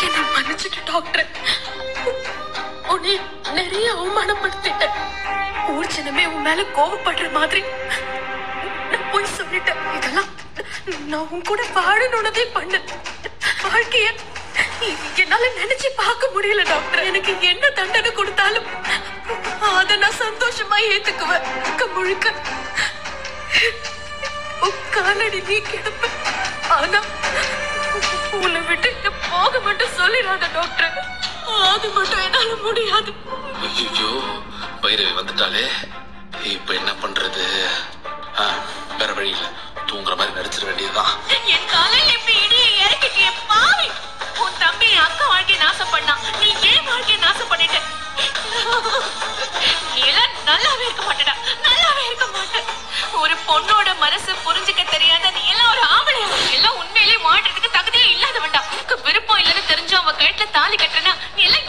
என்ன மன்னிச்சுட்டு டாக்டர். உன்னை நிறைய அவமானப்படுத்திட்டேன். ஊர் ஜனமே உன் மேல கோவப்படுற மாதிரி நான் போய் சொல்லிட்டேன். இதெல்லாம் நான் உன் கூட வாழணும்னதே பண்ண வாழ்க்கைய என்னால நினைச்சு பார்க்க முடியல டாக்டர். எனக்கு என்ன தண்டனை கொடுத்தாலும் அத நான் சந்தோஷமா ஏத்துக்குவேன். முழுக்க காலடி நீ கிடப்ப. ஆனா உன்னை விட்டு போக மட்டும் சொல்லிடாத டாக்டர். அது மட்டும் என்னால முடியாது. ஐயோ பைரவி வந்துட்டாலே, இப்ப என்ன பண்றது? வேற வழி இல்ல, தூங்குற மாதிரி நடிச்சிட வேண்டியதுதான். என் காலையில எப்படி இடியை இறக்கிட்டிய பாவி. உன் தம்பி அக்கா வாழ்க்கையை நாசம் பண்ணா, நீ ஏன் வாழ்க்கையை நாசம் பண்ணிட்ட? நீ எல்லாம் நல்லாவே இருக்க மாட்டடா, நல்லாவே இருக்க மாட்ட. ஒரு பொண்ணோட மனசு புரிஞ்சுக்க தெரியாத நீ எல்லாம் ஒரு ஆம்பளை. எல்லாம் உண்மையிலே வாழ்றதுக்கு தகுதியே இல்லாதவன்டா. உனக்கு விருப்பம் இல்லைன்னு தெரிஞ்சு அவன் கழுத்துல தாலி கட்டுறனா நீ எல்லாம்